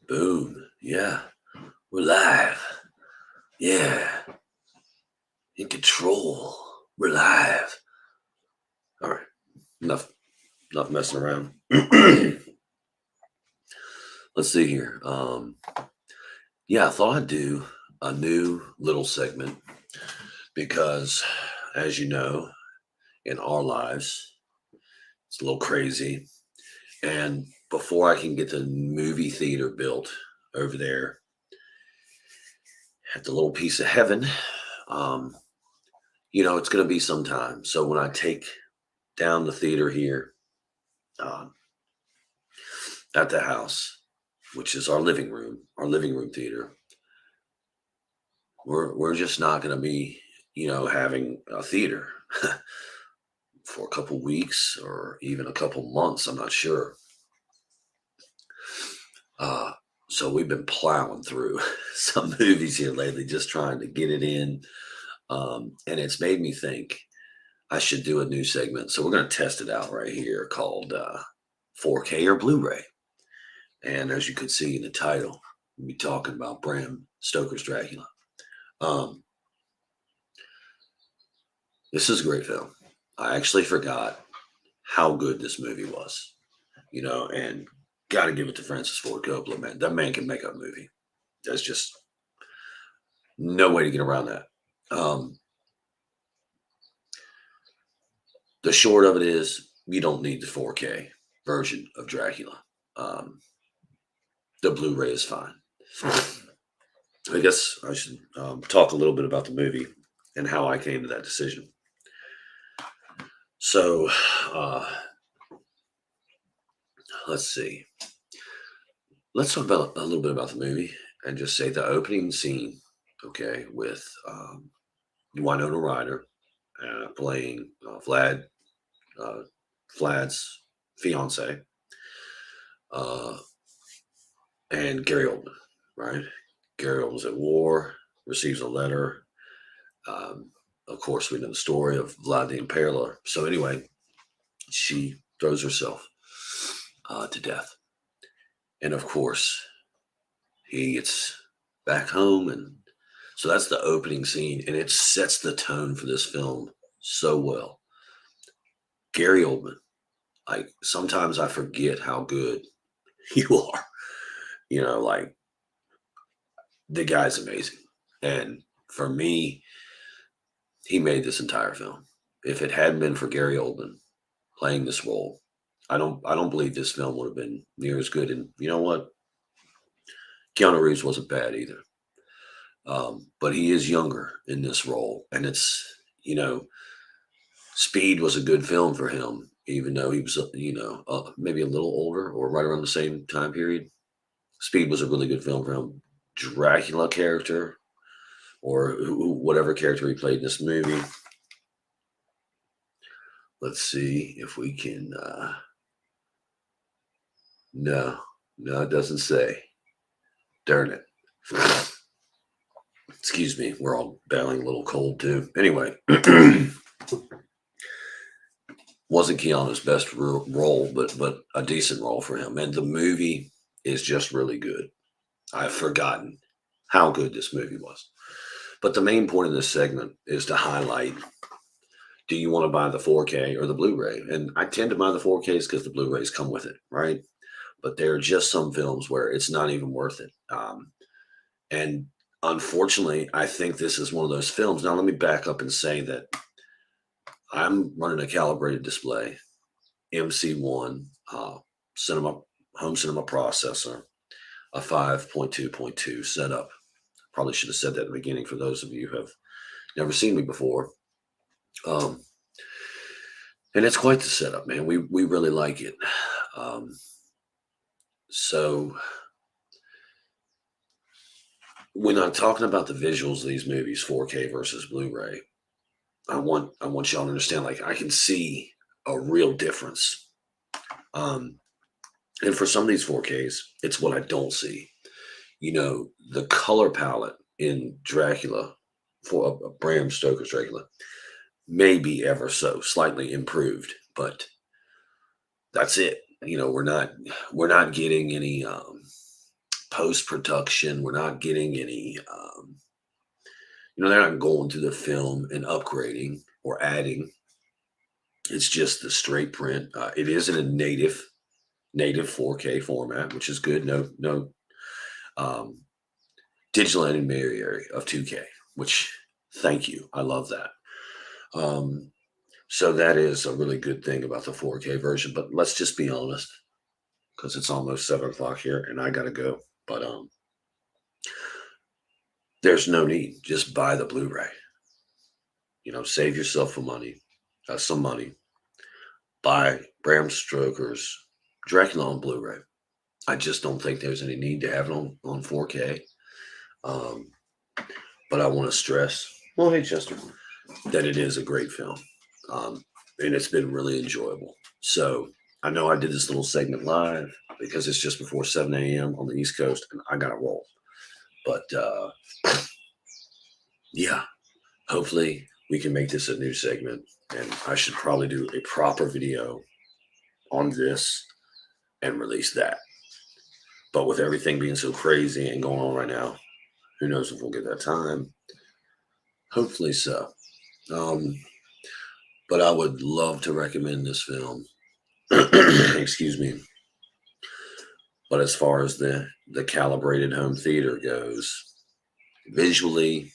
Boom. Yeah. We're live. Yeah. In control. We're live. All right. Enough messing around. Let's see here. Yeah, I thought I'd do a new little segment because, as you know, in our lives, it's a little crazy. And before I can get the movie theater built over there at the little piece of heaven, um, it's going to be some time. So when I take down the theater here um, at the house, which is our living room theater, we're just not going to be, having a theater for a couple weeks or even a couple months. I'm not sure. Uh, so we've been plowing through some movies here lately, just trying to get it in. And it's made me think I should do a new segment. So we're going to test it out right here called 4K or Blu Ray. And as you could see in the title, we'll be talking about Bram Stoker's Dracula. Um, this is a great film. I actually forgot how good this movie was, and got to give it to Francis Ford Coppola, man. That man can make a movie. There's just no way to get around that. Um, the short of it is, you don't need the 4K version of Dracula. Um, the Blu ray is fine. I guess I should talk a little bit about the movie and how I came to that decision. So, let's see. Let's talk about a little bit about the movie and just say the opening scene, okay, with Winona Ryder playing uh, Vlad's fiance, uh, and Gary Oldman, right? Gary Oldman's at war, receives a letter. Of course, we know the story of Vlad the Impaler. So anyway, she throws herself to death. And of course, he gets back home. And so that's the opening scene. And it sets the tone for this film so well. Gary Oldman, like sometimes I forget how good you are. Like the guy's amazing. And for me, he made this entire film. If it hadn't been for Gary Oldman playing this role, I don't believe this film would have been near as good. And you know what? Keanu Reeves wasn't bad either. But he is younger in this role, and you know, Speed was a good film for him, even though he was, maybe a little older or right around the same time period. Speed was a really good film for him. Dracula character, or whatever character he played in this movie. Let's see if we can. No, no, it doesn't say. Darn it. Excuse me. We're all battling a little cold too. Anyway, wasn't Keanu's best role, but a decent role for him. And the movie is just really good. I've forgotten how good this movie was. But the main point of this segment is to highlight, do you want to buy the 4K or the Blu-ray? And I tend to buy the 4Ks because the Blu-rays come with it, right? But there are just some films where it's not even worth it. And unfortunately, I think this is one of those films. Now, let me back up and say that I'm running a calibrated display, MC1, cinema, home cinema processor, a 5.2.2 setup. Probably should have said that at the beginning for those of you who have never seen me before. And it's quite the setup, man. We really like it. So when I'm talking about the visuals of these movies, 4K versus Blu-ray, I want y'all to understand, like, I can see a real difference. And for some of these 4Ks, it's what I don't see. The color palette in Dracula, for Bram Stoker's Dracula, may be ever so slightly improved, but that's it. We're not getting any post-production. We're not getting any, they're not going through the film and upgrading or adding. It's just the straight print. It is in a native 4K format, which is good. No um, digital intermediary of 2K, which thank you. I love that. So that is a really good thing about the 4K version. But let's just be honest, because it's almost 7 o'clock here and I gotta go. But there's no need. Just buy the Blu-ray. Save yourself some money. Buy Bram Stoker's Dracula on Blu-ray. I just don't think there's any need to have it on 4K. But I want to stress, well, hey, Chester, that it is a great film. And it's been really enjoyable. So I know I did this little segment live because it's just before 7 a.m. on the East Coast and I got to roll. But yeah, hopefully we can make this a new segment. And I should probably do a proper video on this and release that. But with everything being so crazy and going on right now, who knows if we'll get that time. Hopefully so. But I would love to recommend this film. Excuse me. But as far as the calibrated home theater goes, visually,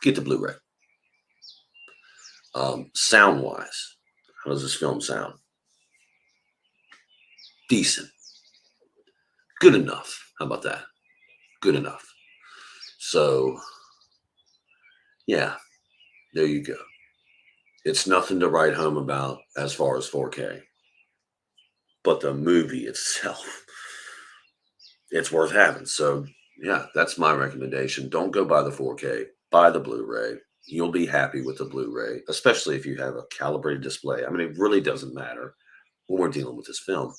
get the Blu-ray. Sound-wise, how does this film sound? Decent. Good enough. How about that? Good enough. So, yeah, there you go. It's nothing to write home about as far as 4K. But the movie itself, it's worth having. So, yeah, that's my recommendation. Don't go buy the 4K. Buy the Blu-ray. You'll be happy with the Blu-ray, especially if you have a calibrated display. I mean, it really doesn't matter when we're dealing with this film.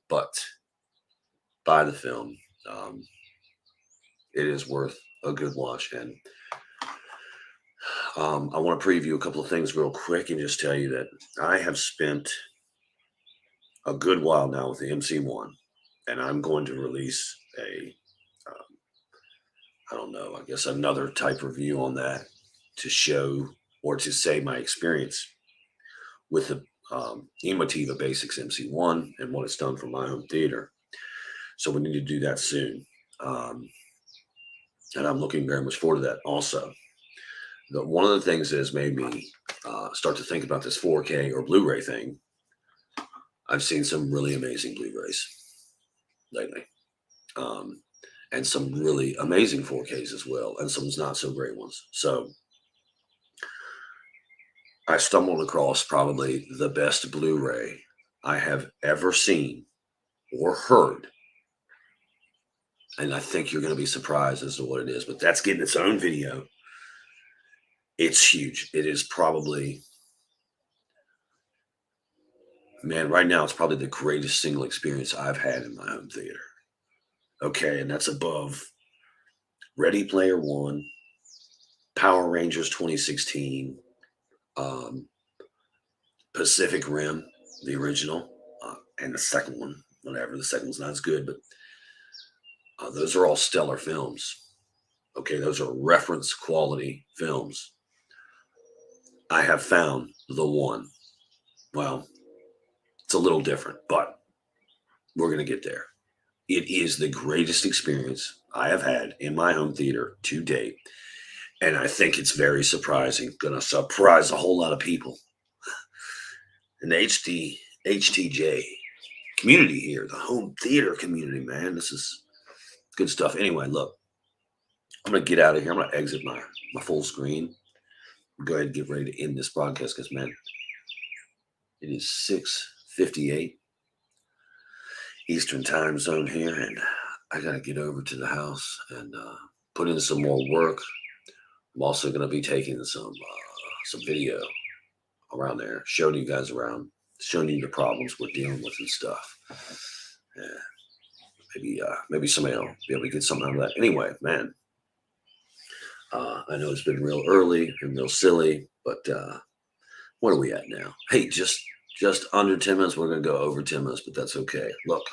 But buy the film. It is worth a good watch. And I want to preview a couple of things real quick and just tell you that I have spent a good while now with the MC1, and I'm going to release I don't know, I guess another type review on that to show or to say my experience with the Emotiva Basics MC1 and what it's done for my home theater. So we need to do that soon. And I'm looking very much forward to that also. One of the things that has made me start to think about this 4K or Blu-ray thing, I've seen some really amazing Blu-rays lately. And some really amazing 4Ks as well, and some not so great ones. So I stumbled across probably the best Blu-ray I have ever seen or heard. And I think you're going to be surprised as to what it is, but that's getting its own video. It's huge. It is probably, man, right now it's probably the greatest single experience I've had in my home theater. Okay, and that's above Ready Player One, Power Rangers 2016, Pacific Rim, the original, and the second one, whatever. The second one's not as good, but those are all stellar films. Okay, those are reference quality films. I have found the one. Well, it's a little different, but we're going to get there. It is the greatest experience I have had in my home theater to date. And I think it's very surprising. Going to surprise a whole lot of people. And the HTJ community here, the home theater community, man. This is good stuff. Anyway, look, I'm going to get out of here. I'm going to exit my full screen. Go ahead and get ready to end this broadcast because, man, it is 6:58 Eastern time zone here, and I got to get over to the house and put in some more work. I'm also going to be taking some video around there, showing you guys around, showing you the problems we're dealing with and stuff. Maybe somebody will be able to get something out of that. Anyway, man, I know it's been real early and real silly, but what are we at now? Hey, just under 10 minutes. We're going to go over 10 minutes, but that's okay. Look,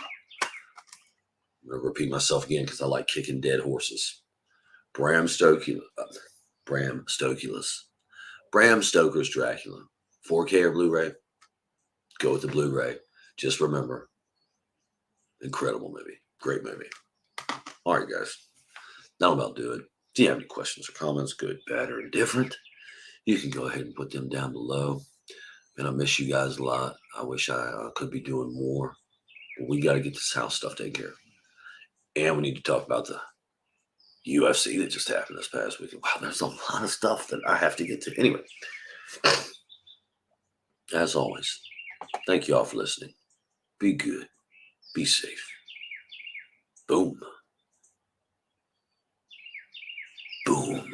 I'm going to repeat myself again because I like kicking dead horses. Bram Stoker, Bram Stoker's Dracula. 4K or Blu Ray? Go with the Blu Ray. Just remember, incredible movie. Great movie. All right, guys. That'll about do it. If you have any questions or comments, good, bad, or indifferent, you can go ahead and put them down below. And I miss you guys a lot. I wish I could be doing more. But we got to get this house stuff taken care of. And we need to talk about the UFC that just happened this past weekend. Wow, there's a lot of stuff that I have to get to. Anyway, as always, thank you all for listening. Be good. Be safe. Boom. Boom.